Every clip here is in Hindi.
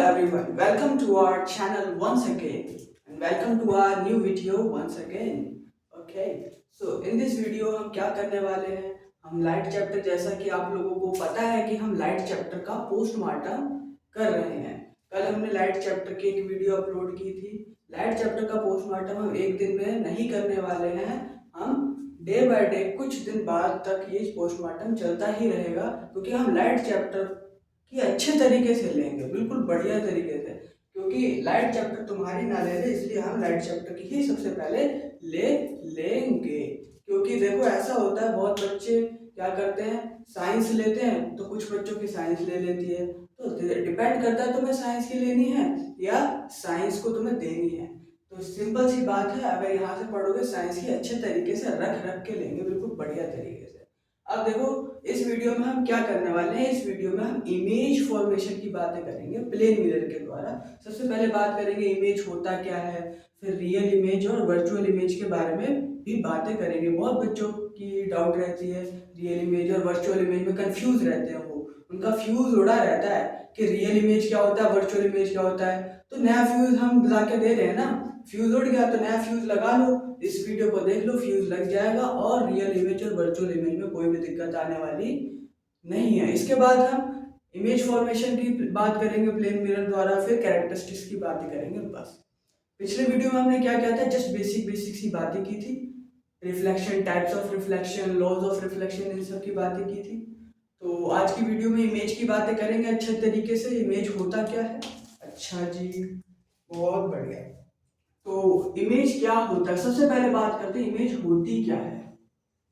everyone, welcome to our channel once again and welcome to our new video once again. Okay, so in this video हम क्या करने वाले हैं, हम लाइट चैप्टर, जैसा कि आप लोगों को पता है कि हम लाइट चैप्टर का पोस्टमार्टम कर रहे हैं। कल हमने लाइट चैप्टर की एक वीडियो अपलोड की थी। लाइट चैप्टर का पोस्टमार्टम हम एक दिन में नहीं करने वाले हैं, हम डे बाय डे कुछ दिन बाद तक ये पोस्टमार्टम चलता ही रहेगा, क्योंकि हम लाइट चैप्टर कि अच्छे तरीके से लेंगे, बिल्कुल बढ़िया तरीके से, क्योंकि लाइट चैप्टर तुम्हारी ना ले रहे, इसलिए हम लाइट चैप्टर की ही सबसे पहले ले लेंगे। क्योंकि देखो ऐसा होता है, बहुत बच्चे क्या करते हैं, साइंस लेते हैं तो कुछ बच्चों की साइंस ले लेती है, तो डिपेंड करता है तुम्हें साइंस की लेनी है या साइंस को तुम्हें देनी है। तो सिंपल सी बात है, अगर यहाँ से पढ़ोगे साइंस की अच्छे तरीके से रख रख के लेंगे, बिल्कुल बढ़िया तरीके से। अब देखो इस वीडियो में हम क्या करने वाले हैं, इस वीडियो में हम इमेज फॉर्मेशन की बातें करेंगे प्लेन मिरर के द्वारा। सबसे पहले बात करेंगे इमेज होता क्या है, फिर रियल इमेज और वर्चुअल इमेज के बारे में भी बातें करेंगे। बहुत बच्चों की डाउट रहती है, रियल इमेज और वर्चुअल इमेज में कंफ्यूज रहते हैं, वो उनका फ्यूज उड़ा रहता है कि रियल इमेज क्या होता है, वर्चुअल इमेज क्या होता है। तो नया फ्यूज हम ला के दे रहे हैं ना, फ्यूज उड़ गया तो नया फ्यूज लगा लो, इस वीडियो को देख लो, फ्यूज लग जाएगा और रियल इमेज और वर्चुअल इमेज में कोई भी दिक्कत आने वाली नहीं है। इसके बाद हम इमेज फॉर्मेशन की बात करेंगे प्लेन मिरर द्वारा, फिर कैरेक्टरिस्टिक्स की बातें करेंगे। बस पिछले वीडियो में हमने क्या किया था, जस्ट बेसिक सी बातें की थी, reflection, types of reflection, laws of reflection, इन सब की बातें की थी। तो आज की वीडियो में इमेज की बातें करेंगे अच्छे तरीके से। इमेज होता क्या है, अच्छा जी, बहुत बढ़िया। तो इमेज क्या होता है, सबसे पहले बात करते हैं इमेज होती क्या है।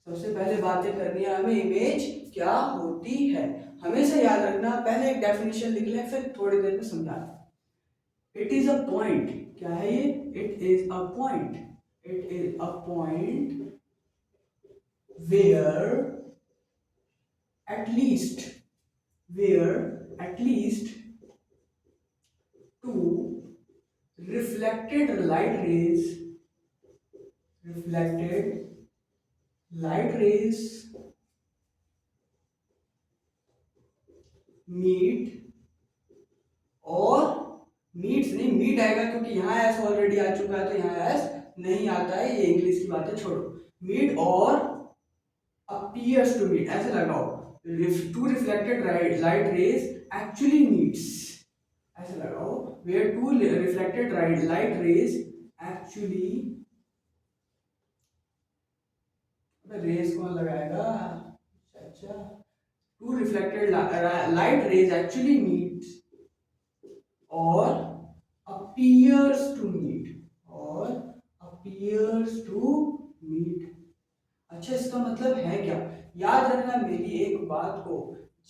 सबसे पहले बातें करनी है हमें, इमेज क्या होती है। हमेशा याद रखना, पहले एक डेफिनेशन लिख लें, फिर थोड़ी देर में समझाना। इट इज अ पॉइंट, क्या है ये, it is a point, it is a point where at least, where at least two reflected light rays, reflected light rays meet, और मीट्स नहीं, मीट आएगा क्योंकि यहाँ एस ऑलरेडी आ चुका है, तो यहाँ एस नहीं आता है, ये इंग्लिश की बातें छोड़ो। मीट और appears to meet, ऐसे लगाओ, two reflected light rays actually meets, ऐसे लगाओ, where two reflected light rays actually, rays कौन लगाएगा, अच्छा, two reflected light rays actually meets और appears to meet, और appears to meet। अच्छा, इसका मतलब है क्या, याद रखना मेरी एक बात को,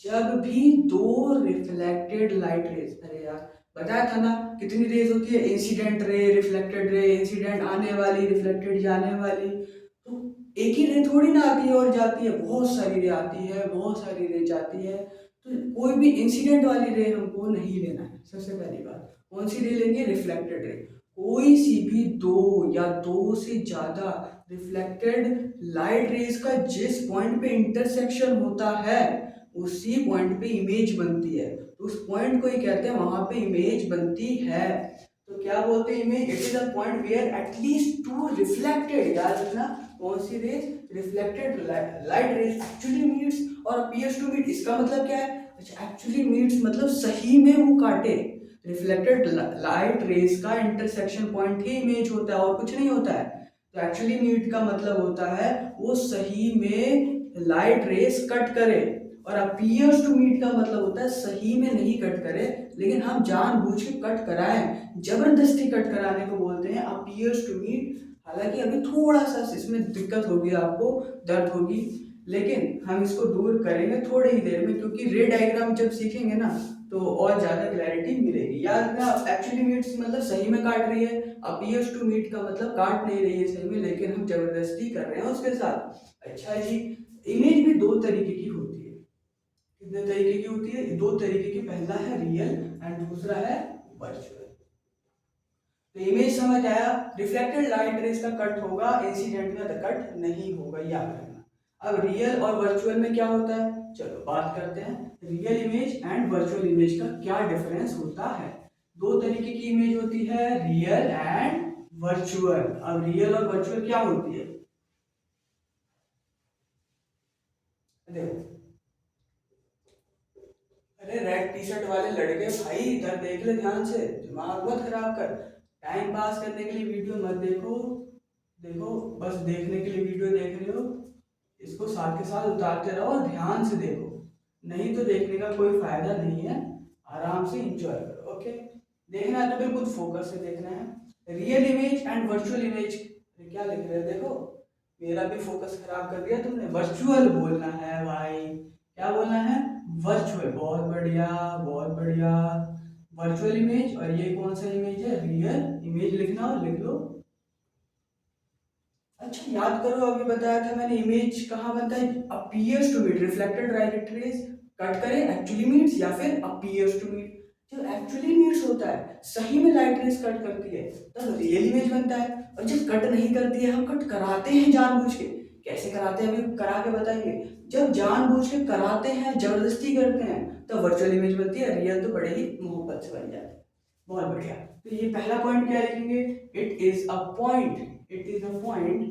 जब भी दो रिफ्लेक्टेड लाइट रेज, अरे यार बताया था ना कितनी रेज होती है, incident ray, reflected ray, incident आने वाली, रिफ्लेक्टेड जाने वाली। तो एक ही रे थोड़ी ना आती है और जाती है, बहुत सारी रे आती है, बहुत सारी रे जाती है। तो कोई भी इंसिडेंट वाली रे हमको नहीं लेना है। सबसे पहली बात, कौन सी रे लेंगे, रिफ्लेक्टेड रे। कोई सी भी दो या दो से ज्यादा रिफ्लेक्टेड लाइट रेज का जिस पॉइंट पे इंटरसेक्शन होता है, उसी पॉइंट पे इमेज बनती है, तो उस पॉइंट को ही कहते हैं, वहां पे इमेज बनती है। तो क्या बोलते हैं image, it is a point where at least two reflected, याद रखना कौन सी rays, reflected light rays actually meets और अपीयर्स टू मीट। इसका मतलब क्या है, अच्छा, एक्चुअली मीट्स मतलब सही में वो काटे, रिफ्लेक्टेड लाइट रेज का इंटरसेक्शन पॉइंट ही इमेज होता है और कुछ नहीं होता है। तो एक्चुअली मीट का मतलब होता है वो सही में लाइट रेस कट करे, और अपीयर्स टू मीट का मतलब होता है सही में नहीं कट करे, लेकिन हम जानबूझ के कट कराएं, जबरदस्ती कट कराने को बोलते हैं अपीयर्स टू मीट। हालांकि अभी थोड़ा सा इसमें दिक्कत होगी, आपको दर्द होगी, लेकिन हम इसको दूर करेंगे थोड़ी ही देर में, क्योंकि रे डायग्राम जब सीखेंगे ना तो और ज्यादा क्लैरिटी मिलेगी। याद रखना, एक्चुअली मीट्स मतलब सही में काट रही है, अपीयर्स टू मीट का मतलब काट नहीं रही है सही में, लेकिन हम जबरदस्ती कर रहे हैं उसके साथ। अच्छा जी, इमेज भी दो तरीके की होती है, कितने तरीके की होती है, दो तरीके की, पहला है रियल एंड दूसरा है वर्चुअल। तो इमेज समझ आया, रिफ्लेक्टेड लाइट रेज का कट होगा, इंसिडेंट का कट नहीं होगा, याद रखना। अब रियल और वर्चुअल में क्या होता है, चलो बात करते हैं, real image and virtual image का क्या डिफरेंस होता है। दो तरीके की इमेज होती है, रियल एंड वर्चुअल। अब रियल और वर्चुअल क्या होती है, देखो। अरे रेड टी शर्ट वाले लड़के भाई इधर देख ले ध्यान से, दिमाग मत खराब कर। टाइम पास करने के लिए वीडियो मत देखो, देखो बस देखने के लिए वीडियो देख रहे हो, इसको साथ के साथ उतारते रहो और ध्यान से देखो, नहीं तो देखने का कोई फायदा नहीं है। आराम से इंजॉय करो, ओके। देखना है तो बिल्कुल फोकस से देखना है। Real image and virtual image, क्या लिख रहे हैं देखो, मेरा भी फोकस खराब कर दिया तुमने। वर्चुअल बोलना है भाई, क्या बोलना है, वर्चुअल। बहुत बढ़िया, बहुत बढ़िया। वर्चुअल इमेज, और ये कौन सा इमेज है, रियल इमेज लिखना, और लिख लो। अच्छा याद करो, अभी बताया था मैंने, इमेज कहाँ बनता है, appears to meet, reflected light rays cut करे एक्चुअली मीट्स या फिर अपीयर्स टू मीट। जो एक्चुअली मीट्स होता है, सही में लाइट रेज कट करती है, तब रियल इमेज बनता है। और जब कट नहीं करती है, हम कट कराते हैं जानबूझ के, कैसे कराते हैं अभी करा के बताएंगे। जब जानबूझ के कराते हैं, जबरदस्ती करते हैं, तब वर्चुअल इमेज बनती है। रियल तो बड़े ही मोहब्बत से बन जाती है। बहुत बढ़िया। तो ये पहला पॉइंट क्या लिखेंगे, it is a point, it is a point,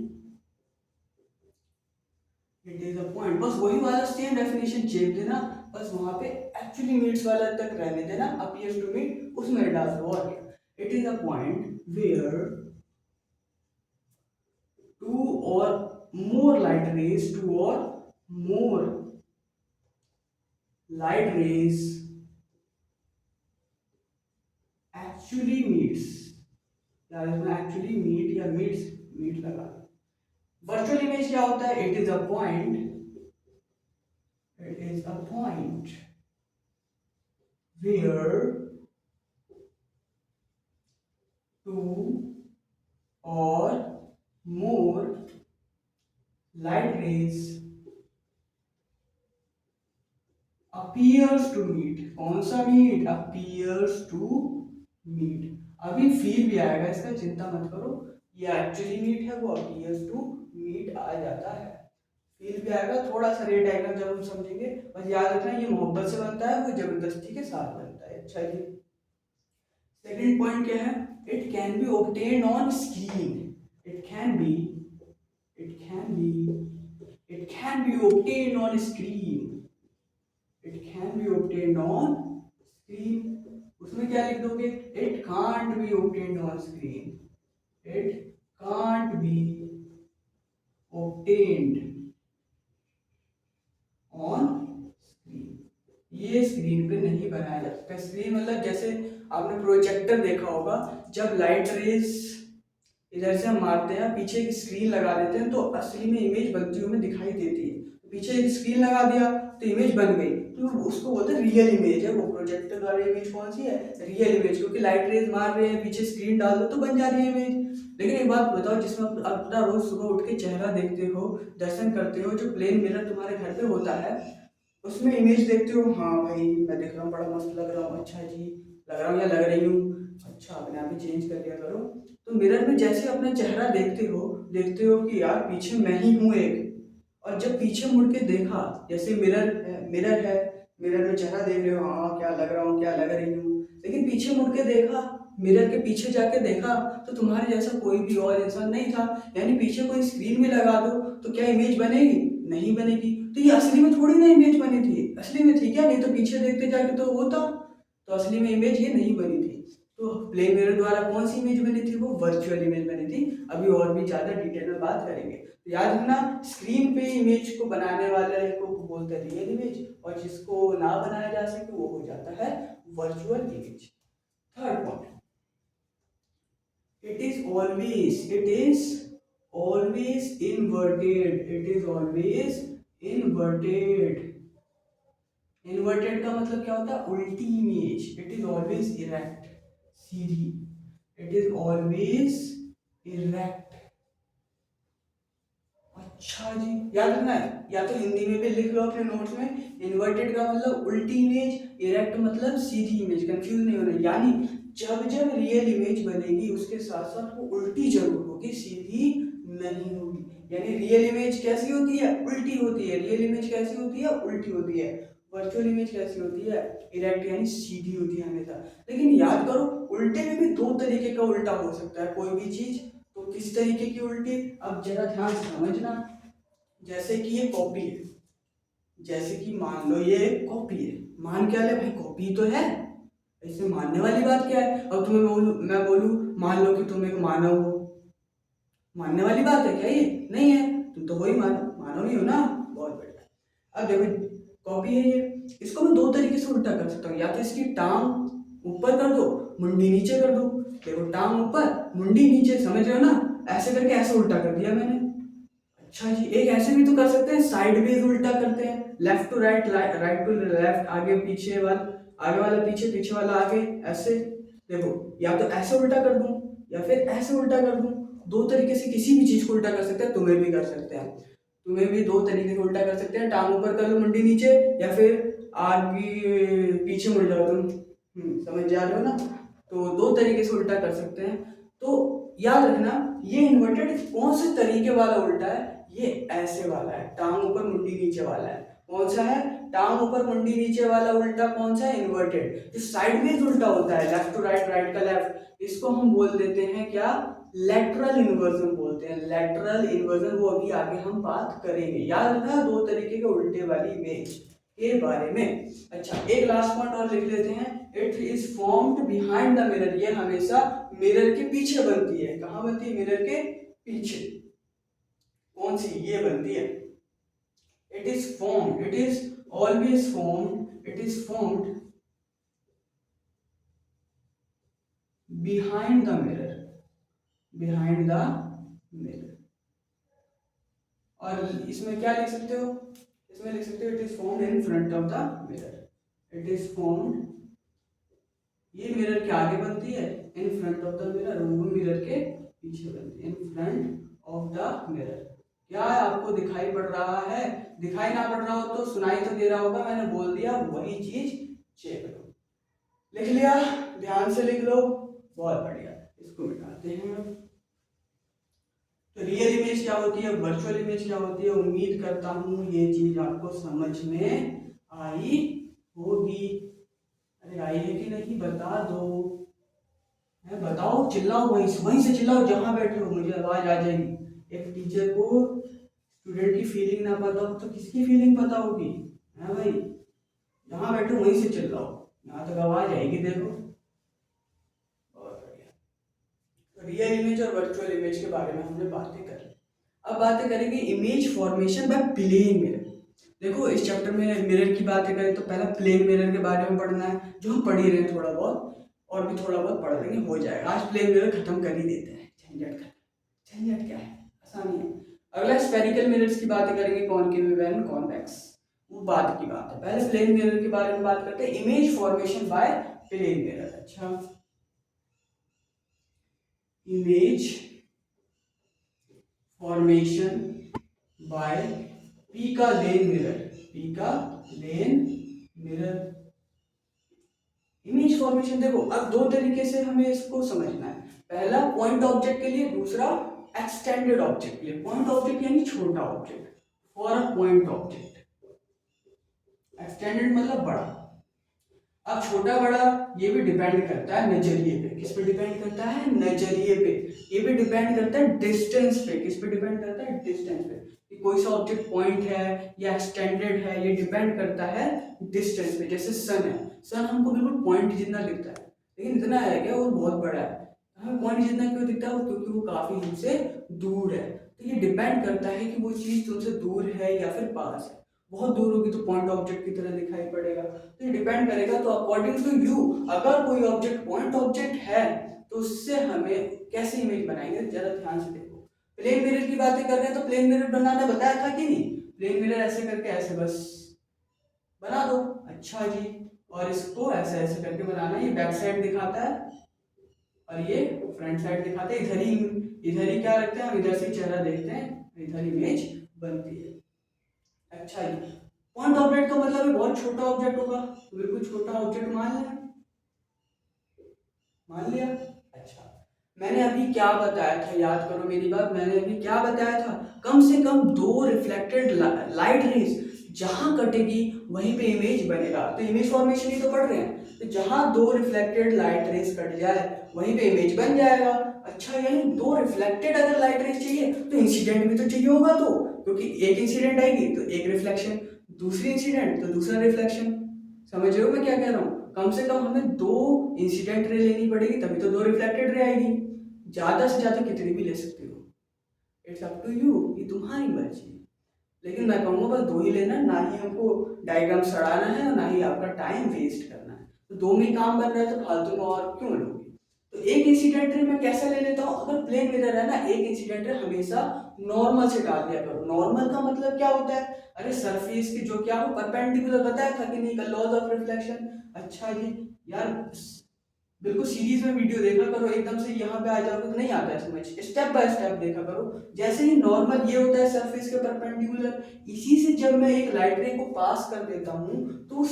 it is a point. बस वही वाला सेम डेफिनेशन चेप देना, बस वहां पे एक्चुअली मीट्स वाला तक रहने देना, अपीयर्स टू मीट उसमें डाल दो, और क्या। It is a point where two और मोर लाइट रेज, टू और more light rays actually meets, या इसमें एक्चुअली मीट या मीट्स, मीट लगा। वर्चुअल इमेज क्या होता है, it is a point, it is a point where two or more light rays appears to meet। कौन सा meet, appears to meet। अभी फील भी आएगा इसका, चिंता मत करो, ये एक्चुअली मीट है, वो appears to meet आ जाता है। फील भी आएगा, थोड़ा सा रे डायग्राम जब हम समझेंगे। बस याद रखना ये मोहब्बत से बनता है, वो जबरदस्ती के साथ बनता है। अच्छा जी, सेकंड पॉइंट क्या है, it can be obtained on screen. It can be, it can be, it can be obtained on screen, it can be obtained on screen। उसमें क्या लिख दोगे, it can't be obtained on screen, it can't be obtained on screen। ये स्क्रीन पे नहीं बनाया जा सकता। स्क्रीन मतलब जैसे आपने प्रोजेक्टर देखा होगा, जब लाइट रेज इधर से हम मारते हैं, पीछे एक स्क्रीन लगा देते हैं, तो असली में इमेज बनती हुई हमें दिखाई देती है। तो पीछे एक स्क्रीन लगा दिया तो इमेज बन गई, तो उसको बोलते हैं रियल इमेज है। वो प्रोजेक्टर वाली इमेज कौन सी है, रियल इमेज, क्योंकि लाइट रेज मार रहे हैं, पीछे स्क्रीन डाल दो तो बन जा रही है इमेज। लेकिन एक बात बताओ, जिसमें आप अपना रोज सुबह उठ के चेहरा देखते हो, दर्शन करते हो, जो प्लेन मिरर तुम्हारे घर पे होता है, उसमें इमेज देखते हो, हाँ भाई मैं देख रहा हूँ, बड़ा मस्त लग रहा हूँ, अच्छा जी लग रहा हूँ या लग रही हूँ, अच्छा अपने आप ही चेंज कर लिया करो। तो मिरर में जैसे अपना चेहरा देखते हो कि यार पीछे मैं ही हूँ एक। और जब पीछे मुड़ के देखा, जैसे मिरर है, मिरर में चेहरा देख रहे हो, हाँ क्या लग रहा हूँ, क्या लग रही हूँ, लेकिन पीछे मुड़ के देखा, मिरर के पीछे जाके देखा, तो तुम्हारे जैसा कोई भी और इंसान नहीं था। यानी पीछे कोई स्क्रीन भी लगा दो तो क्या इमेज बनेगी, नहीं बनेगी। तो ये असली में थोड़ी ना इमेज बनी थी, असली में थी क्या, नहीं तो पीछे देखते जाके तो होता। तो असली में इमेज ये नहीं बनी थी। तो प्ले मिरर द्वारा कौन सी इमेज बनी थी, वो वर्चुअल इमेज बनी थी। अभी और भी ज्यादा डिटेल में बात करेंगे। तो याद रखना, स्क्रीन पे इमेज को बनाने वाले को बोलते हैं रियल इमेज, और जिसको ना बनाया जा सके वो हो जाता है virtual image. Third point, it is always inverted, it is always inverted। Inverted का मतलब क्या होता है, उल्टी image. It is always erect, Sidhi, it is always erect. अच्छा जी, याद रखना है, या तो हिंदी में भी लिख लो अपने नोट्स में, इन्वर्टेड का मतलब उल्टी इमेज, इरेक्ट मतलब सीधी इमेज, कंफ्यूज नहीं होना। यानी जब जब रियल इमेज बनेगी, उसके साथ साथ वो उल्टी जरूर होगी, सीधी नहीं होगी। यानी रियल इमेज कैसी होती है, उल्टी होती है। रियल इमेज कैसी होती है, उल्टी होती है। वर्चुअल इमेज कैसी होती है, इरेक्ट यानी सीधी होती है हमेशा। लेकिन याद करो उल्टे में भी दो तरीके का उल्टा हो सकता है कोई भी चीज। तो किस तरीके की उल्टी, अब जरा ध्यान से समझना। जैसे कि ये कॉपी है, जैसे कि मान लो ये कॉपी है, मान क्या ले भाई, कॉपी तो है, इसमें मानने वाली बात क्या है। अब तुम्हें बोलूं, मैं बोलूं मान लो कि तुम एक मानव हो, मानने वाली बात है क्या ये, नहीं है, तुम तो वही मानव मानव ही हो ना, बहुत बढ़िया। अब देखो कॉपी है ये, इसको मैं दो तरीके से उल्टा कर सकता हूँ, या तो इसकी टांग ऊपर कर दो, मुंडी नीचे कर दो। देखो टांग ऊपर मुंडी नीचे, समझ रहे हो ना, ऐसे करके ऐसे उल्टा कर दिया मैंने। अच्छा जी, एक ऐसे भी तो कर सकते हैं, साइडवेज उल्टा करते हैं, left to right, right to left, आगे पीछे वाला, आगे वाला पीछे, पीछे वाला आगे, ऐसे। देखो या तो ऐसे उल्टा कर दूं या फिर ऐसे उल्टा कर दूं, दो तरीके से किसी भी चीज को उल्टा कर सकते हैं। तुम्हें भी कर सकते हैं, तुम्हें भी दो तरीके से उल्टा कर सकते हैं, टांग ऊपर कर लो मुंडी नीचे, या फिर आगे पीछे मुड़ जाओ तुम। समझ जा रहे हो ना, तो दो तरीके से उल्टा कर सकते हैं। तो याद रखना ये इन्वर्टेड कौन से तरीके वाला उल्टा है, ये ऐसे वाला है, टांग ऊपर मुंडी नीचे वाला है। कौन सा है, टांग ऊपर मुंडी नीचे वाला उल्टा कौन सा है, इन्वर्टेड। जो साइडवेज उल्टा होता है, लेफ्ट टू राइट, राइट का लेफ्ट, इसको हम बोल देते हैं क्या, लेटरल इन्वर्जन बोलते हैं, लेटरल इन्वर्जन। वो अभी आगे हम बात करेंगे। याद रखना दो तरीके के उल्टे वाली इमेज के बारे में। अच्छा एक लास्ट पॉइंट और लिख लेते हैं, it is formed behind the mirror. ये हमेशा मिरर के पीछे बनती है। कहाँ बनती है, मिरर के पीछे। कौन सी, ये बनती है। It is formed, it is always formed, it is formed behind the mirror, behind the mirror. और इसमें क्या लिख सकते हो, इसमें लिख सकते हो it is formed in front of the mirror. It is formed, ये मिरर के आगे बनती है, in front of the mirror, वो मिरर के पीछे बनती है, in front of the mirror. क्या आपको दिखाई पड़ रहा है, दिखाई ना पड़ रहा हो तो सुनाई तो दे रहा होगा, मैंने बोल दिया वही चीज चेक लो। लिख लिया, ध्यान से लिख लो, बहुत बढ़िया। इसको मिटाते हैं। तो रियल इमेज क्या होती है, वर्चुअल इमेज क्या होती है, उम्मीद करता हूं ये चीज आपको समझ में आई होगी। अरे आई है कि नहीं बता दो, है बताओ, चिल्लाओ, वहीं से चिल्लाओ जहां बैठे हो, मुझे आवाज आ जाएगी। एक टीचर को स्टूडेंट की फीलिंग ना पता हो तो किसकी फीलिंग पता होगी, है भाई, जहां बैठे वहीं से चिल्लाओ, यहाँ तक आवाज आएगी। देखो बहुत बढ़िया। रियल इमेज और वर्चुअल इमेज के बारे में हमने बातें कर ली। अब बातें करेंगे image formation by plane mirror. देखो इस चैप्टर में मिरर की बातें करें तो पहला प्लेन मिरर के बारे में पढ़ना है, जो हम पढ़ ही रहे हैं थोड़ा बहुत, और भी थोड़ा बहुत पढ़ लेंगे, हो जाएगा। आज प्लेन मिरर खत्म कर ही देते हैं, झंझट खत्म। झंझट क्या है, आसानी है। अगला स्फेरिकल मिरर्स की बातें करेंगे, कॉनकेव एंड कॉन्वेक्स, वो बाद की बात है। पहले प्लेन मिरर के बारे में बात करते हैं, image formation by plane mirror. अच्छा इमेज फॉर्मेशन बाय पी का लेन मिरर, पी का लेन मिरर। इमेज फॉर्मेशन देखो अब दो तरीके से हमें इसको समझना है, पहला पॉइंट ऑब्जेक्ट के लिए, दूसरा एक्सटेंडेड ऑब्जेक्ट के लिए। पॉइंट ऑब्जेक्ट यानी छोटा object, for a point object. Extended मतलब बड़ा। अब छोटा बड़ा ये भी डिपेंड करता है नजरिए पे, किस पे डिपेंड करता है, नजरिए पे। ये भी डिपेंड करता है डिस्टेंस पे, किस पे डिपेंड करता है, डिस्टेंस पे, कि कोई सा ऑब्जेक्ट पॉइंट है या एक्सटेंडेड है, ये डिपेंड करता है डिस्टेंस पे। जैसे सन है, सन हमको बिल्कुल पॉइंट जितना दिखता है, लेकिन इतना है क्या, वो बहुत बड़ा है। हमें पॉइंट जितना क्यों दिखता है, क्योंकि वो काफी हमसे दूर है। तो ये डिपेंड करता है कि वो चीज तुमसे दूर है या फिर पास है। बहुत दूर होगी तो पॉइंट ऑब्जेक्ट की तरह दिखाई पड़ेगा, तो ये डिपेंड करेगा। तो अकॉर्डिंग टू यू अगर कोई ऑब्जेक्ट पॉइंट ऑब्जेक्ट है तो उससे हमें कैसे इमेज बनाएंगे, जरा ध्यान से देखो। प्लेन मिरर की बातें कर रहे हैं तो प्लेन मिरर बनाना बताया था कि नहीं, प्लेन मिरर ऐसे करके ऐसे बस बना दो। अच्छा जी, और इसको ऐसे ऐसे करके बनाना, ये बैक साइड दिखाता है और ये फ्रंट साइड दिखाते हैं। इधर ही क्या रखते हैं हम, इधर से चेहरा देखते हैं, इधर इमेज बनती है। अच्छा जी, पॉइंट ऑब्जेक्ट का मतलब है बहुत छोटा ऑब्जेक्ट होगा, तो बिल्कुल छोटा ऑब्जेक्ट मान लिया, मान लिया। अच्छा मैंने अभी क्या बताया था, याद करो मेरी बात, मैंने अभी क्या बताया था, कम से कम दो रिफ्लेक्टेड लाइट रेज जहां कटेगी वहीं पे इमेज बनेगा। तो इमेज फॉर्मेशन ही तो पढ़ रहे हैं, तो जहां दो रिफ्लेक्टेड लाइट रेस कट जाए वहीं पे इमेज बन जाएगा। अच्छा, यानी दो रिफ्लेक्टेड अगर लाइट रेस चाहिए तो इंसिडेंट भी तो चाहिए होगा, तो क्योंकि एक इंसिडेंट आएगी तो एक रिफ्लेक्शन, दूसरी इंसिडेंट तो दूसरा रिफ्लेक्शन। समझ रहे हो मैं क्या कह रहा हूँ? कम से कम हमें दो इंसिडेंट रे लेनी पड़ेगी, तभी तो दो रिफ्लेक्टेड रे आएगी। ज्यादा से ज्यादा कितनी भी ले सकते हो, इट्स अप टू यू, ये तुम्हारी मर्जी। लेकिन मैं कहूँगा बस दो ही लेना, ना ही हमको डायग्राम सड़ाना है और ना ही आपका टाइम वेस्ट करना है। तो दो में काम बन रहा है तो फालतू में और क्यों लोगे? तो एक इंसिडेंट रे मैं कैसे ले लेता हूँ, अगर प्लेन मिरर है ना, एक इंसिडेंट रे हमेशा नॉर्मल से डाल दिया करो। नॉर्मल का मतलब क्या होता है? अरे सरफेस की जो क्या हो परपेंडिकुलर, बताया था कि नहीं कल, लॉज ऑफ रिफ्लेक्शन। अच्छा जी यार, बिल्कुल सीरीज में वीडियो देखा करो, एकदम से यहाँ पे आ जाओगे तो नहीं आता है समझ। स्टेप बाय स्टेप देखा करो। जैसे ही नॉर्मल ये होता है सरफेस के परपेंडिकुलर, इसी से जब मैं एक लाइट रे को पास कर देता हूँ तो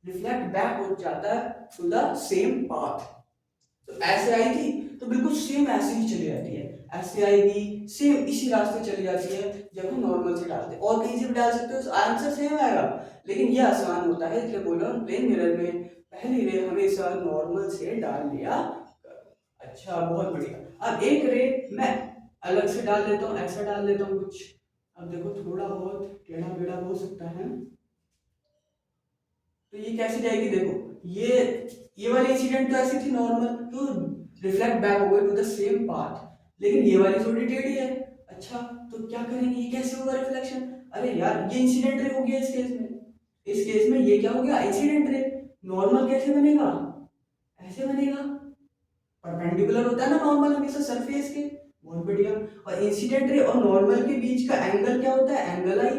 रिफ्लेक्ट बैक हो जाता है टू द सेम पाथ। तो ऐसे आई थी तो बिल्कुल सेम ऐसे ही चली जाती है, ऐसे आएगी सेम इसी रास्ते चली जाती है जब हम नॉर्मल से डालते हैं। और कहीं से भी डाल सकते हो, आंसर सेम आएगा, लेकिन ये आसान होता है, इसलिए बोल रहा हूँ प्लेन मिरर में पहली रे हमेशा नॉर्मल से डाल लिया करो। अच्छा बहुत बढ़िया। अब एक रे मैं अलग से डाल देता हूँ, ऐसा डाल देता हूँ कुछ। अब देखो थोड़ा बहुत टेढ़ा बेढ़ा हो सकता है, तो ये कैसे जाएगी? देखो ये वाली इंसिडेंट तो ऐसी थी नॉर्मल, तो रिफ्लेक्ट बैक हो गई टू द सेम पाथ, लेकिन ये वाली थोड़ी टेढ़ी है। अच्छा, तो क्या करेंगे, ये कैसे होगा रिफ्लेक्शन? अरे यार ये इंसिडेंट रे हो गया इस केस में, इस केस में ये क्या हो गया इंसिडेंट रे। नॉर्मल कैसे बनेगा? ऐसे बनेगा, परपेंडिकुलर होता है ना नॉर्मल हमेशा सरफेस के। बहुत बढ़िया। और इंसिडेंट रे और नॉर्मल के बीच का एंगल क्या होता है? एंगल आई,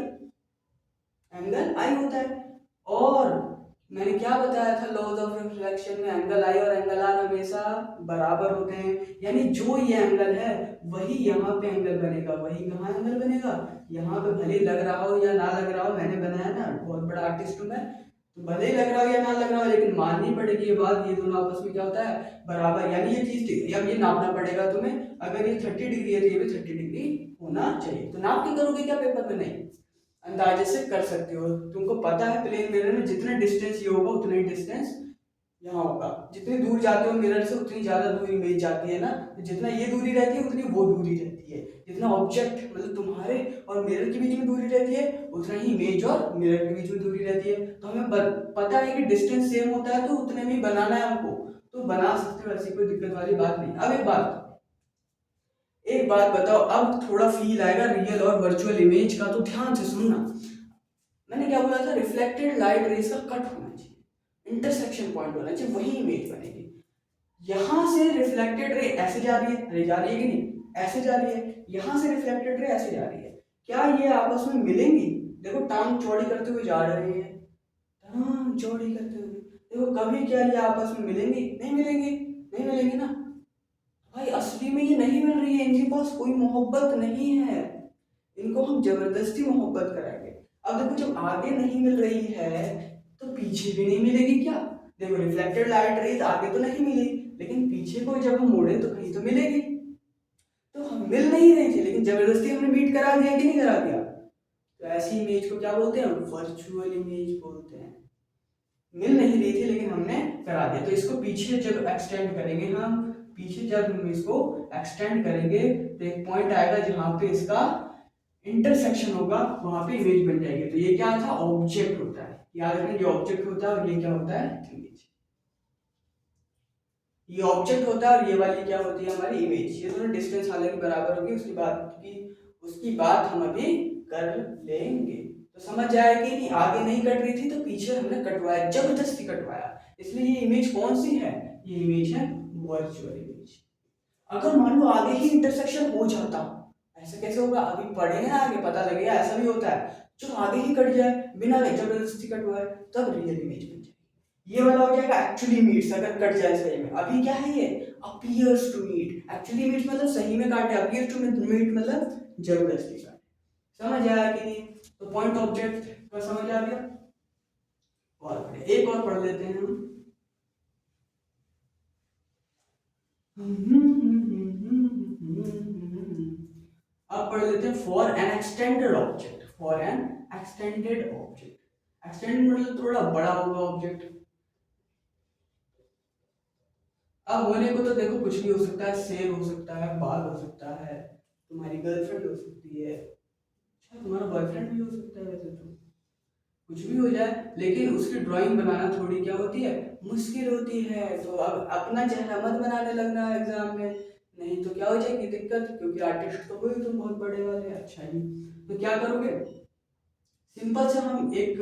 एंगल आई होता है। और मैंने क्या बताया था, लॉज ऑफ रिफ्लेक्शन में एंगल आई और एंगल आर हमेशा बराबर होते हैं, यानी जो ये एंगल है वही यहाँ पे एंगल बनेगा। वही कहाँ एंगल बनेगा? यहाँ पे। भले लग रहा हो या ना लग रहा हो, मैंने बनाया ना, बहुत बड़ा आर्टिस्ट हूँ मैं, तो भले ही लग रहा हो या ना लग रहा हो, लेकिन माननी पड़ेगी ये बात, ये दोनों आपस में क्या होता है? बराबर। यानी ये चीज अब ये नापना पड़ेगा तुम्हें, अगर ये 30 डिग्री है तो ये भी 30 डिग्री होना चाहिए। तो नाप के करोगे क्या पेपर में? नहीं, अंदाजे से कर सकते हो। तुमको पता है प्लेन मिरर में जितना डिस्टेंस ये होगा उतना ही डिस्टेंस यहाँ होगा। जितनी दूर जाते हो मिरर से उतनी ज्यादा दूर इमेज जाती है ना, तो जितना ये दूरी रहती है उतनी वो दूरी रहती है। जितना ऑब्जेक्ट मतलब तुम्हारे और मिरर के बीच में दूरी रहती है, उतना ही इमेज और मिरर के बीच में दूरी रहती है। तो हमें पता है कि डिस्टेंस सेम होता है, तो उतने में बनाना है हमको, तो बना सकते हो, ऐसी कोई दिक्कत वाली बात नहीं। अब एक बात बताओ, अब थोड़ा फील आएगा रियल और वर्चुअल इमेज का, तो ध्यान से सुनना। मैंने क्या बोला था? रिफ्लेक्टेड लाइट रेस का कट होना चाहिए, इंटरसेक्शन पॉइंट होना चाहिए, वही इमेज बनेगी। यहां से रिफ्लेक्टेड रे ऐसे जा रही है, अरे जा रही है कि नहीं? ऐसे जा रही है। यहां से रिफ्लेक्टेड रे ऐसे जा रही है, क्या ये आपस में मिलेंगी? देखो टांग चौड़ी करते हुए जा रहे हैं, टांग चौड़ी करते हुए। देखो कभी क्या ये आपस में मिलेंगी? नहीं मिलेंगी, नहीं मिलेंगी ना भाई। असली में ये नहीं मिल रही है, इनके पास कोई मोहब्बत नहीं है, इनको हम जबरदस्ती मोहब्बत कराएंगे। अब देखो जब आगे नहीं मिल रही है तो पीछे भी नहीं मिलेगी क्या? देखो रिफ्लेक्टेड लाइट रेज आगे तो नहीं मिली, लेकिन पीछे को जब हम मोड़े तो कहीं तो मिलेगी। तो हम मिल नहीं रही थी, लेकिन जबरदस्ती हमने मीट करा दिया कि नहीं करा दिया? तो ऐसी इमेज को क्या बोलते हैं? वर्चुअल इमेज बोलते हैं। मिल नहीं रही थी लेकिन हमने करा दिया। तो इसको पीछे जब एक्सटेंड करेंगे हम, पीछे जब हम इसको एक्सटेंड करेंगे तो एक पॉइंट आएगा जहां पे इसका इंटरसेक्शन होगा, वहां पे इमेज बन जाएगी। तो ये क्या था? ऑब्जेक्ट होता है, याद रखना, ये ऑब्जेक्ट होता है और ये क्या होता है? इमेज। ये ऑब्जेक्ट होता है और ये वाली क्या होती है? हमारी इमेज। ये दोनों डिस्टेंस हालांकि बराबर होगी, उसकी बात हम अभी कर लेंगे। तो समझ आया कि नहीं? आगे नहीं कट रही थी तो पीछे हमने कटवाया, जबरदस्ती कटवाया। इसलिए ये इमेज कौन सी है? ये इमेज है वर्चुअल इमेज। अगर मान लो आगे ही इंटरसेक्शन हो जाता, ऐसा कैसे होगा? अभी पढ़ेंगे ना, आगे पता लगेगा। ऐसा भी होता है जो आगे ही कट जाए बिना जबरदस्ती कटवाए, तब रियल इमेज बन जाएगी। ये वाला हो जाएगा एक्चुअली मीट्स, अगर कट जाए सही में। अभी क्या है ये? Appears to meet. Actually meet मतलब सही में काटे, अपीयर्स टू मीट मतलब जबरदस्ती काटे। समझ आया कि नहीं? तो पॉइंट ऑब्जेक्ट का समझ आ गया। और बढ़िया, एक और पढ़ लेते हैं हम। अब पढ़ लेते हैं for an extended object. For an extended object. Extended मतलब थोड़ा बड़ा होगा ऑब्जेक्ट। अब होने को तो देखो कुछ भी हो सकता है, शेर हो सकता है, बाघ हो सकता है, तुम्हारी गर्लफ्रेंड हो सकती है, अच्छा तुम्हारा बॉयफ्रेंड भी हो सकता है, वैसे तो कुछ भी हो जाए, लेकिन उसकी ड्राइंग बनाना थोड़ी क्या होती है, मुश्किल होती है। तो अब अपना चेहरा मत बनाने लगना एग्जाम में, नहीं तो क्या हो जाएगी दिक्कत, क्योंकि आर्टिस्ट तो कोई तुम बहुत बड़े वाले। अच्छा जी, तो क्या करोगे, सिंपल से हम एक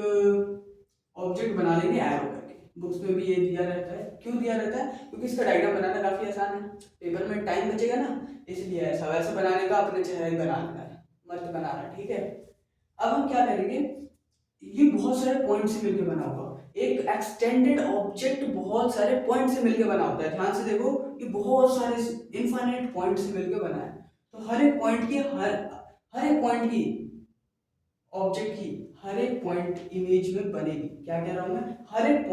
ऑब्जेक्ट बना लेंगे एरो करके। बुक्स में भी ये दिया रहता है, क्यों दिया रहता है, क्योंकि इसका डायग्राम बनाना काफी आसान है, पेपर में टाइम बचेगा ना, इसलिए ऐसा। वैसे बनाने का अपने चेहरे बना लेना है, मत बनाना, ठीक है। अब हम क्या करेंगे, ये बहुत सारे पॉइंट से मिलकर बना होगा। एक एक्सटेंडेड ऑब्जेक्ट बहुत सारे पॉइंट से मिलकर बना होता है, ध्यान से देखो, ये बहुत सारे इनफाइनाइट पॉइंट से मिलकर बना है। तो हर एक पॉइंट की हर एक पॉइंट की ऑब्जेक्ट की हर एक पॉइंट इमेज में बनेगी। क्या कह रहा हूं मैं, हर एक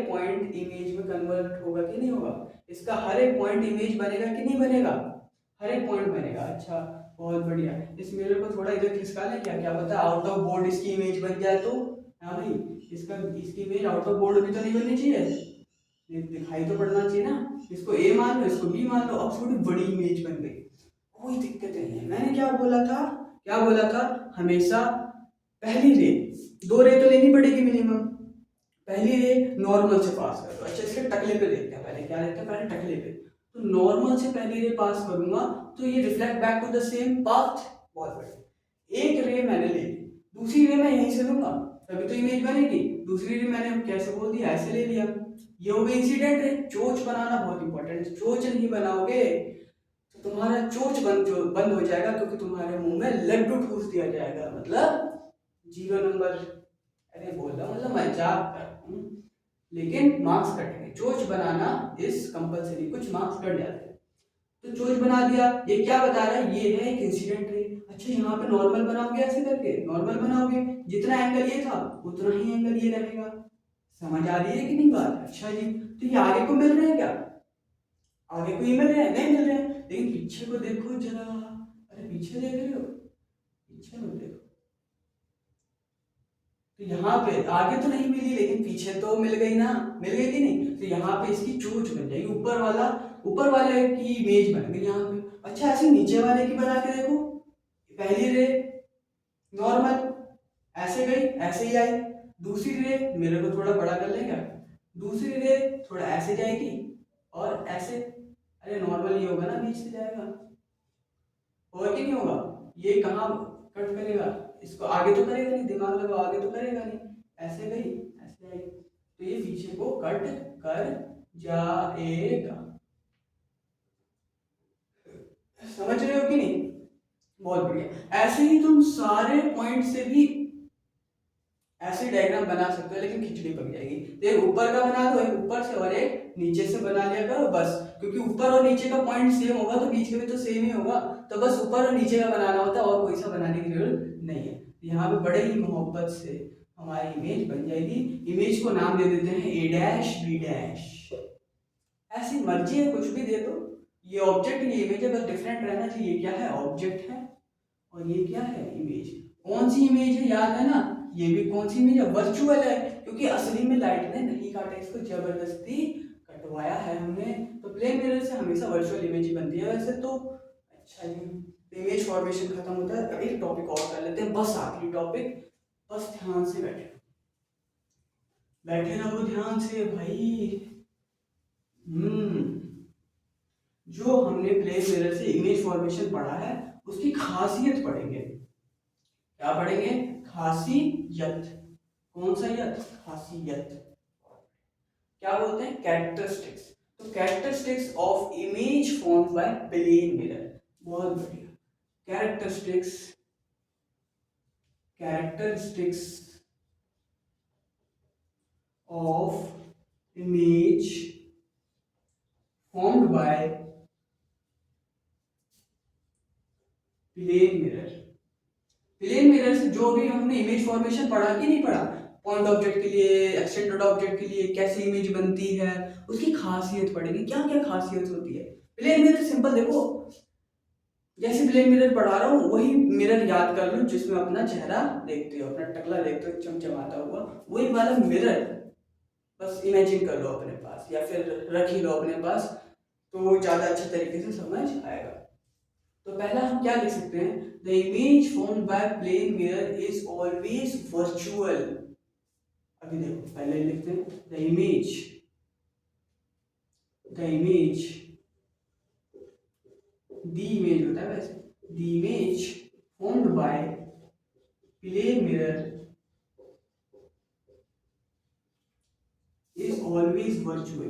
पॉइंट इमेज में कन्वर्ट होगा कि नहीं होगा, इसका हर एक पॉइंट इमेज बनेगा कि नहीं बनेगा, हर एक पॉइंट बनेगा। अच्छा बहुत बढ़िया, इस मिरर को थोड़ा इधर खिसका लें, क्या क्या पता आउट ऑफ बोर्ड इसकी इमेज बन जाए तो। हाँ भाई, इसकी इमेज आउट ऑफ बोर्ड भी तो नहीं बननी चाहिए, ये दिखाई तो पड़ना चाहिए ना। इसको ए मान लो, इसको बी मान लो, अब थोड़ी बड़ी इमेज बन गई, कोई दिक्कत नहीं है। मैंने क्या बोला था, हमेशा पहली रे, दो रे तो लेनी पड़ेगी मिनिमम। पहली रे नॉर्मल से पास कर दो। अच्छा इसके टकले पे देखते हैं, पहले क्या देखते हैं, पहले टकले पे। तो नॉर्मल से पहली रे पास करूंगा तो ये reflect back to the same path. बहुत बढ़िया, एक रे मैंने ले ली, दूसरी रे मैं यहीं से लूंगा, तभी तो इमेज बनेगी। दूसरी रे मैंने कैसे बोल दिया, ऐसे ले लिया, ये हो गई इंसिडेंट रे। चोच बनाना बहुत इंपॉर्टेंट है, चोच नहीं बनाओगे तो तुम्हारा चोच बंद हो जाएगा, क्योंकि तुम्हारे मुंह में लड्डू ठूस दिया जाएगा, मतलब 0 नंबर। अरे बोल रहा हूँ, मतलब मजाक कर रहा हूँ, लेकिन मार्क्स कटेंगे। चोच बनाना इज कंपलसरी, कुछ मार्क्स कट जाते हैं। तो चोच बना दिया, ये क्या बता रहा है, ये है एक इंसिडेंट रे। अच्छा यहाँ पे नॉर्मल बनाओगे, ऐसे करके नॉर्मल बनाओगे, जितना एंगल ये था उतना ही एंगल ये रहेगा। समझ आ रही है कि नहीं बात। अच्छा जी, तो ये आगे को मिल रहे हैं क्या, आगे को ये मिल रहे हैं, नहीं मिल रहे हैं, लेकिन पीछे को देखो जरा। अरे पीछे देख रहे हो, पीछे मत देखो। तो यहाँ पे आगे तो नहीं मिली, लेकिन पीछे तो मिल गई ना, मिल गई कि नहीं। तो यहाँ पे इसकी चोंच बन जाएगी, ऊपर वाले की इमेज बन गई यहाँ पे। अच्छा ऐसे नीचे वाले की बना के देखो, पहली रे नॉर्मल ऐसे गई, ऐसे ही आई। दूसरी रे, मेरे को थोड़ा बड़ा कर लेंगे, दूसरी रे थोड़ा ऐसे जाएगी और ऐसे। अरे नॉर्मल ये होगा ना, बीच से जाएगा, होगा कि नहीं होगा, ये कहाँ कट करेगा, इसको आगे तो करेगा नहीं, दिमाग लगाओ, आगे तो करेगा नहीं, ऐसे गई ऐसे आई, तो ये पीछे को कट कर जाएगा। समझ रहे हो कि नहीं, बहुत बढ़िया। ऐसे ही तुम सारे पॉइंट से भी ऐसे डायग्राम बना सकते हो, लेकिन खिचड़ी पक जाएगी। देख ऊपर का बना दो, एक ऊपर से और एक नीचे से बना लिया करो बस, क्योंकि ऊपर और नीचे का पॉइंट सेम होगा तो बीच में भी तो सेम ही होगा, तो बस ऊपर और नीचे का बनाना होता है, और कोई सा बनाने की जरूरत नहीं है। यहाँ पे बड़े ही मोहब्बत से हमारी इमेज बन जाएगी। इमेज को नाम दे देते हैं ए डैश बी डैश, ऐसी मर्जी है कुछ भी दे दो। ये ऑब्जेक्ट, ये इमेज है, बस डिफरेंट रहना चाहिए। क्या है, ऑब्जेक्ट है, और ये क्या है, इमेज। कौन सी इमेज है, याद है ना, ये भी कौन सी इमेज है, वर्चुअल है, क्योंकि असली में लाइट ने नहीं काटा, इसको जबरदस्ती कटवाया है हमने। तो प्लेन मिरर से हमेशा वर्चुअल इमेज ही बनती है वैसे तो। अच्छा जी, इमेज फॉर्मेशन खत्म होता है, एक टॉपिक और कर लेते हैं, बस आखिरी टॉपिक, बस ध्यान से बैठे रहो ध्यान से भाई। जो हमने प्लेन मिरर से इमेज फॉर्मेशन पढ़ा है, उसकी खासियत पढ़ेंगे। क्या पढ़ेंगे, खासियत। कौन सा यत, खासियत। क्या बोलते हैं, कैरेक्टरिस्टिक्स। तो characteristics of image formed by plane mirror, बहुत बढ़िया। Characteristics, characteristics of image formed by plane mirror. Plane mirror से जो भी हमने इमेज फॉर्मेशन पढ़ा कि नहीं पढ़ा, पॉइंट ऑब्जेक्ट के लिए, एक्सटेंडेड ऑब्जेक्ट के लिए कैसे इमेज बनती है, उसकी खासियत पढ़ेंगे, क्या क्या खासियत होती है। प्लेन मिरर सिंपल देखो, जैसे प्लेन मिरर पढ़ा रहा हूँ वही मिरर याद कर लो जिसमें अपना चेहरा देखते हो, अपना टकला देखते हो चमचमाता हुआ, वही वाला मिरर बस इमेजिन कर लो अपने पास या फिर रख ही लो अपने पास, तो ज़्यादा अच्छे तरीके से समझ आएगा। तो पहला हम क्या लिख सकते हैं, the image formed by plane mirror is always virtual. अभी देखो पहले लिखते हैं द इमेज होता है वैसे, the image formed by plane mirror is always virtual.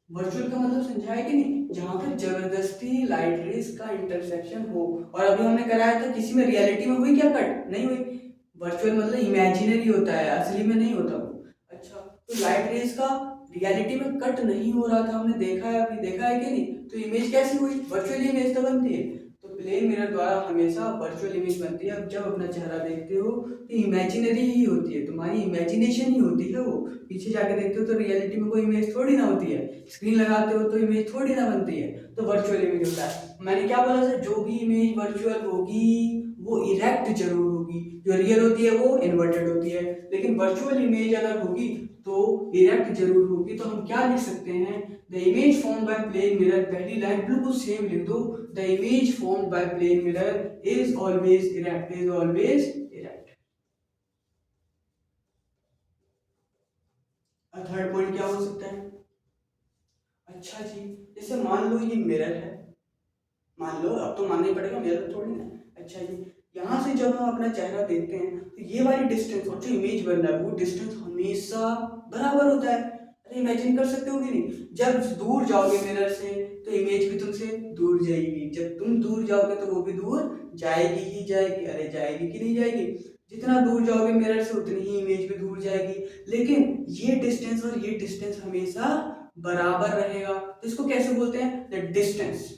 Virtual का मतलब समझा है कि नहीं, जहां पर जबरदस्ती लाइट रेस का इंटरसेक्शन हो। और अभी हमने कराया था किसी में रियलिटी में हुई क्या कट नहीं हुई, वर्चुअल मतलब इमेजिनरी होता है, असली में नहीं होता वो। अच्छा, तो लाइट रेस का रियलिटी में कट नहीं हो रहा था, हमने देखा है, अभी देखा है कि नहीं, तो इमेज कैसी हुई, वर्चुअल इमेज तो बनती है। तो प्लेन मिरर द्वारा हमेशा वर्चुअल इमेज बनती है। अब जब अपना चेहरा देखते हो तो इमेजिनरी ही होती है, तुम्हारी इमेजिनेशन ही होती है वो, पीछे जाके देखते हो तो रियलिटी में कोई इमेज थोड़ी ना होती है, स्क्रीन लगाते हो तो इमेज थोड़ी ना बनती है, तो वर्चुअल इमेज होता है। मैंने क्या बोला था, जो भी इमेज वर्चुअल होगी वो इरेक्ट जरूर होगी, जो रियल होती है वो इन्वर्टेड होती है, लेकिन वर्चुअल इमेज अगर होगी तो इरेक्ट जरूर होगी। तो हम क्या लिख सकते हैं, the image form by plane mirror, पहली लाइन बिल्कुल सेम लिख दो, the image form by plane mirror is always erect, is always erect. Third point क्या हो सकता है, अच्छा जी, जैसे मान लो ये मिरर है, मान लो, अब तो मानना ही पड़ेगा, मिरर थोड़ी ना। अच्छा जी, यहाँ से जब हम अपना चेहरा देखते हैं तो ये वाली डिस्टेंस और जो इमेज बन रहा है वो डिस्टेंस हमेशा बराबर होता है। अरे इमेजिन कर सकते हो कि नहीं, जब दूर जाओगे मिरर से तो इमेज भी तुमसे दूर जाएगी, जब तुम दूर जाओगे तो वो भी दूर जाएगी ही जाएगी। अरे जाएगी कि नहीं जाएगी, जितना दूर जाओगे मिरर से उतनी ही इमेज भी दूर जाएगी, लेकिन ये डिस्टेंस और ये डिस्टेंस हमेशा बराबर रहेगा। तो इसको कैसे बोलते हैं, द डिस्टेंस।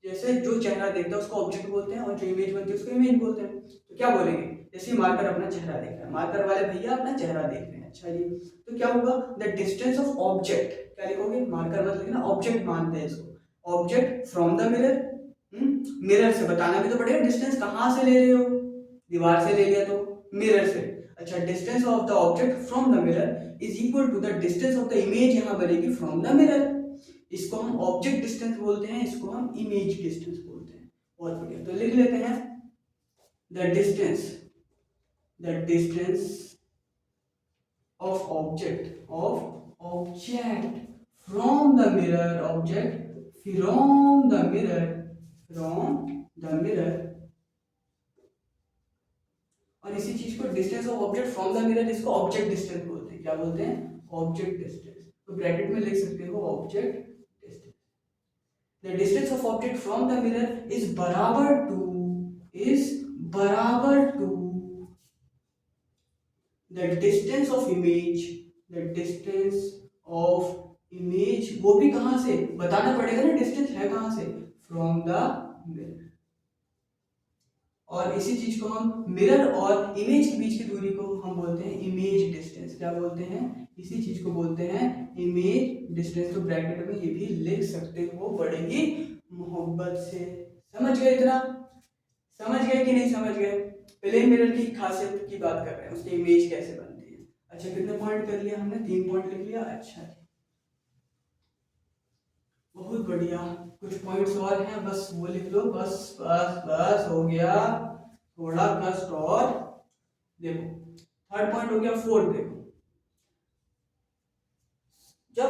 जैसे जो चेहरा देखता है उसको ऑब्जेक्ट बोलते हैं और जो इमेज बनती है उसको इमेज बोलते हैं। तो क्या बोलेंगे, जैसे मार्कर अपना चेहरा देख रहा है, मार्कर वाले भैया अपना चेहरा देख रहे हैं, अच्छा जी, तो क्या होगा, द डिस्टेंस ऑफ ऑब्जेक्ट, क्या लिखोगे, मार्कर मत लिखना, ऑब्जेक्ट मानते हैं इसको, object from the mirror, mirror से बताना भी तो पड़ेगा डिस्टेंस कहाँ से ले रहे हो, दीवार से ले लिया तो मिरर से। अच्छा, distance of the object from the mirror is equal to the distance of the image, यहां बनेगी फ्रॉम द मिरर। इसको हम ऑब्जेक्ट डिस्टेंस बोलते हैं, इसको हम इमेज डिस्टेंस बोलते हैं। बहुत बढ़िया, तो लिख लेते हैं the distance of object from the mirror, object from the mirror. और इसी चीज को distance of object from the mirror, इसको ऑब्जेक्ट डिस्टेंस बोलते हैं, क्या बोलते हैं, ऑब्जेक्ट डिस्टेंस। तो ब्रैकेट में लिख सकते हो object distance. The distance of object from the mirror is बराबर to the distance of image, वो भी कहां से बताना पड़ेगा ना, डिस्टेंस है कहां से, फ्रॉम द मिरर। और इसी चीज को हम मिरर और इमेज के बीच की दूरी को हम बोलते हैं इमेज डिस्टेंस, क्या बोलते हैं, इसी चीज को बोलते हैं इमेज डिस्टेंस। तो ब्रैकेट में ये भी लिख सकते हो बड़े ही मोहब्बत से। समझ गए, इतना समझ गए कि नहीं समझ गए, प्लेन मिरर की खासियत की बात कर रहे हैं, उसकी इमेज कैसे बनती है। अच्छा, कितने पॉइंट कर लिया हमने, 3 पॉइंट लिख लिया, अच्छा जी, बहुत बढ़िया। कुछ पॉइंट्स और हैं, बस वो लिख लो, बस बस बस हो गया, थोड़ा कष्ट और। देखो थर्ड पॉइंट हो गया, फोर्थ देखो, जब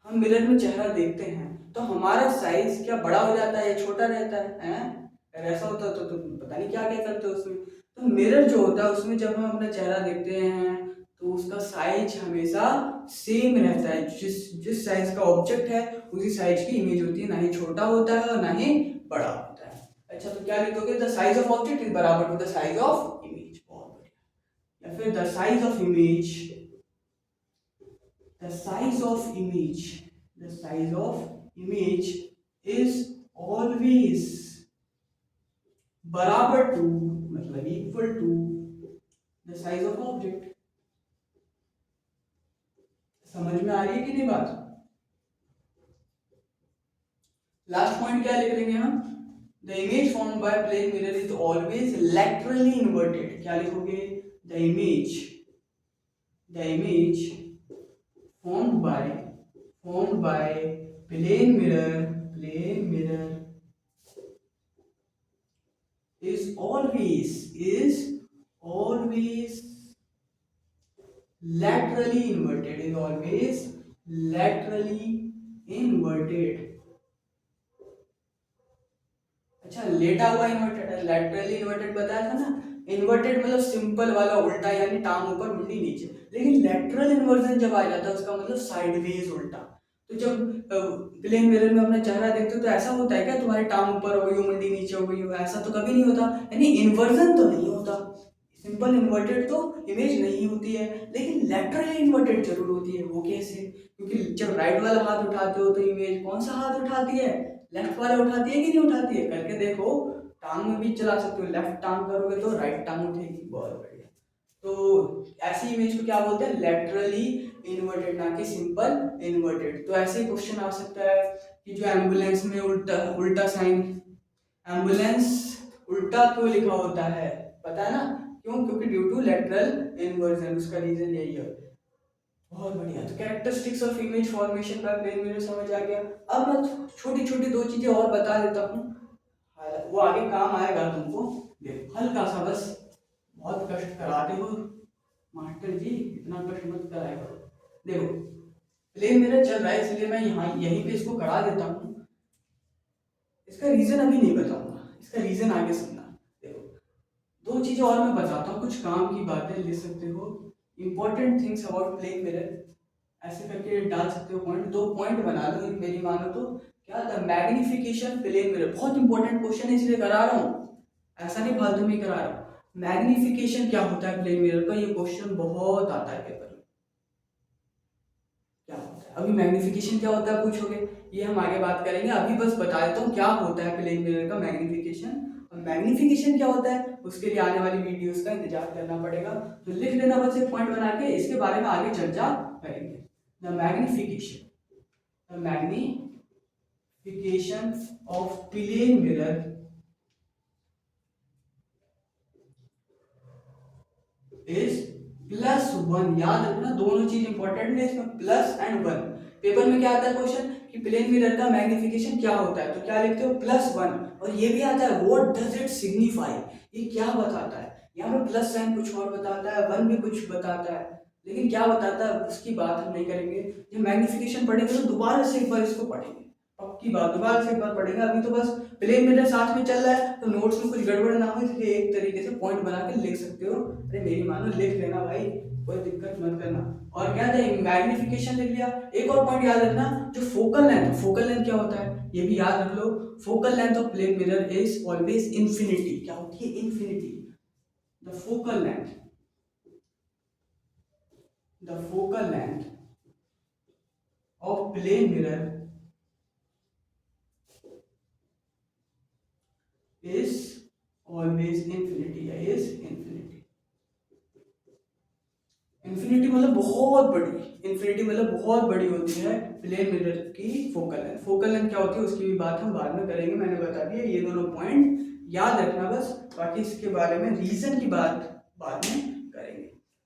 हम मिरर में चेहरा देखते हैं तो हमारा साइज क्या बड़ा हो जाता है या छोटा रहता है? अगर ऐसा होता तो तुम पता नहीं क्या क्या करते हो उसमें। तो मिरर जो होता है उसमें जब हम अपना चेहरा देखते हैं तो उसका साइज हमेशा सेम रहता है, जिस जिस साइज का ऑब्जेक्ट है उसी साइज की इमेज होती है, ना ही छोटा होता है और ना ही बड़ा होता है। अच्छा, तो क्या लिखोगे, the size of object is बराबर to the size of image, बहुत बढ़िया, या फिर the size of image, the size of image the size of image is always बराबर टू, मतलब equal to the size of object. समझ में आ रही है कि नहीं बात, लास्ट पॉइंट क्या लिख लेंगे हम, the image formed by plane mirror is always laterally inverted. क्या लिखोगे, the image formed by plane mirror is always laterally inverted। अच्छा, लेटा हुआ इन्वर्टेड है, लैटरली इन्वर्टेड बताया था ना। इन्वर्टेड मतलब सिंपल वाला उल्टा, यानी टांग ऊपर मुंडी नीचे। लेकिन लेटरल इन्वर्जन जब आ जाता है उसका मतलब साइडवेज उल्टा। तो जब प्लेन मिरर में अपना चेहरा देखते हो तो ऐसा होता है क्या, तुम्हारी टांग ऊपर हो गई हो, मुंडी नीचे हो गई हो? ऐसा तो कभी नहीं होता, यानी इन्वर्जन तो नहीं होता। सिंपल इन्वर्टेड तो इमेज नहीं होती है, लेकिन लेटरली इन्वर्टेड जरूर होती है। वो कैसे? क्योंकि जब राइट वाला हाथ उठाते हो तो इमेज कौन सा हाथ उठाती है, लेफ्ट वाला उठाती है कि नहीं उठाती है? करके देखो, टांग में भी चला सकते हो, लेफ्ट टांग करोगे तो राइट टांग उठेगी। बहुत बढ़िया। तो ऐसी इमेज को क्या बोलते हैं, लेटरली इन्वर्टेड, ना कि सिंपल इन्वर्टेड। तो ऐसे क्वेश्चन आ सकता है कि जो एम्बुलेंस में उल्टा उल्टा साइन, एम्बुलेंस उल्टा क्यों लिखा होता है, पता है ना क्यों? क्योंकि ड्यू टू लेटरल इन्वर्जन, उसका रीजन यही है। बहुत बढ़िया। तो characteristics of image formation by plane mirror समझ आ गया। अब मैं छोटी छोटी दो चीजें और बता देता हूँ, वो आगे काम आएगा तुमको। देखो, हल्का सा बस, बहुत कष्ट कराते हो मास्टर जी, इतना कष्ट मत कराया करो। देखो, प्लेन मिरर चल रहा है इसलिए मैं यहाँ यहीं पे इसको करा देता हूँ। इसका रीजन अभी नहीं बताऊंगा, इसका रीजन आगे सुनना। देखो, दो चीजें और मैं बताता हूँ, कुछ काम की बातें ले सकते हो। Important things about plane mirror, ऐसे करके डाल सकते हो पॉइंट। दो पॉइंट बना लो मेरी मानो तो। क्या था, मैग्निफिकेशन प्लेन मिरर, बहुत इंपॉर्टेंट क्वेश्चन है इसलिए करा रहा हूँ, ऐसा नहीं फालतू में करा रहा हूँ। मैग्निफिकेशन क्या होता है प्लेन मिरर का, ये क्वेश्चन बहुत आता है पेपर में। क्या होता है, अभी मैग्निफिकेशन क्या होता है पूछोगे, ये हम आगे बात करेंगे। अभी बस बता देता हूँ क्या होता है प्लेन मिरर का मैग्निफिकेशन। और मैग्निफिकेशन क्या होता है उसके लिए आने वाली वीडियोस का इंतजार करना पड़ेगा। तो लिख लेना बस एक पॉइंट बना के, इसके बारे में आगे चर्चा करेंगे। The magnification of plane mirror is +1। याद रखना, दोनों चीज इंपॉर्टेंट है इसमें, प्लस एंड वन। पेपर में क्या आता है क्वेश्चन कि प्लेन मिरर का मैग्निफिकेशन क्या होता है, तो क्या लिखते हो, +1। और ये भी आता है व्हाट डज इट सिग्निफाई, ये क्या बताता है। यहाँ पे प्लस साइन कुछ और बताता है, वन भी कुछ बताता है, लेकिन क्या बताता है उसकी बात हम नहीं करेंगे। जब मैग्निफिकेशन पढ़ेंगे तो दोबारा से एक बार इसको पढ़ेंगे, पक्की बात, दोबारा से एक बार पढ़ेंगे। अभी तो बस प्लेन मिरर साथ में चल रहा है, तो नोट्स में कुछ गड़बड़ ना हो, इसलिए एक तरीके से पॉइंट बना के लिख सकते हो। अरे मेरी मानो, लिख लेना भाई, कोई दिक्कत मत करना। और क्या था, मैग्निफिकेशन लिख लिया। एक और पॉइंट याद रखना, जो फोकल लेंथ क्या होता है ये भी याद रख लो। Focal length of plane mirror is always infinity. क्या होती है, infinity. The focal length of plane mirror is always infinity, is infinity। Infinity मतलब बहुत बड़ी, इन्फिनिटी मतलब बहुत बड़ी होती है प्लेन मिरर की फोकल लेंथ। फोकल लेंथ क्या होती है उसकी भी बात हम बाद में करेंगे, मैंने बता दिया। ये दोनों पॉइंट याद रखना बस, बाकी इसके बारे में रीजन की बात बाद में करेंगे।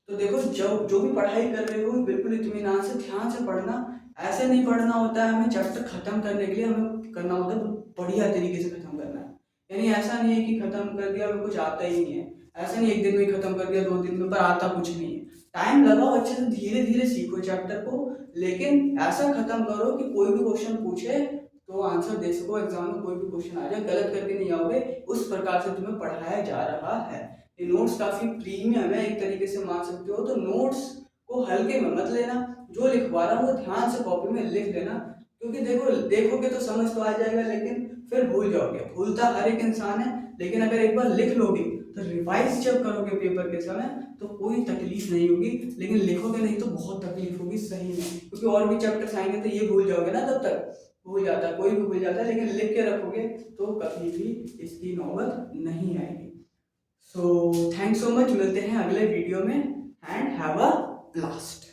तो देखो, जो भी पढ़ाई कर रहे हो बिल्कुल इत्मीनान से ध्यान से पढ़ना। ऐसे नहीं पढ़ना होता है, हमें चैप्टर खत्म करने के लिए हमें करना होता है बढ़िया तरीके से खत्म करना है। यानी ऐसा नहीं है कि खत्म कर दिया हमें कुछ आता ही नहीं है, ऐसा नहीं एक दिन में खत्म कर दिया, 2 दिन में, पर आता कुछ नहीं है। टाइम लगाओ, अच्छे से धीरे धीरे सीखो चैप्टर को, लेकिन ऐसा खत्म करो कि कोई भी क्वेश्चन पूछे तो आंसर दे सको। एग्जाम में कोई भी क्वेश्चन आ जाए गलत करके नहीं आओगे, उस प्रकार से तुम्हें पढ़ाया जा रहा है। ये नोट्स काफी प्रीमियम है एक तरीके से मान सकते हो, तो नोट्स को हल्के में मत लेना। जो लिखवा रहा हूँ वो ध्यान से कॉपी में लिख लेना, क्योंकि देखो, देखोगे तो समझ तो आ जाएगा, लेकिन फिर भूल जाओगे। भूलता हर एक इंसान है, लेकिन अगर एक बार लिख लोगे तो रिवाइज जब करोगे पेपर के समय तो कोई तकलीफ नहीं होगी। लेकिन लिखोगे नहीं तो बहुत तकलीफ होगी सही में, क्योंकि और भी चैप्टर्स आएंगे तो ये भूल जाओगे ना, तब तक भूल जाता है, कोई भी भूल जाता है। लेकिन लिख के रखोगे तो कभी भी इसकी नौबत नहीं आएगी। सो थैंक्स सो मच, मिलते हैं अगले वीडियो में एंड हैव अ ब्लास्ट।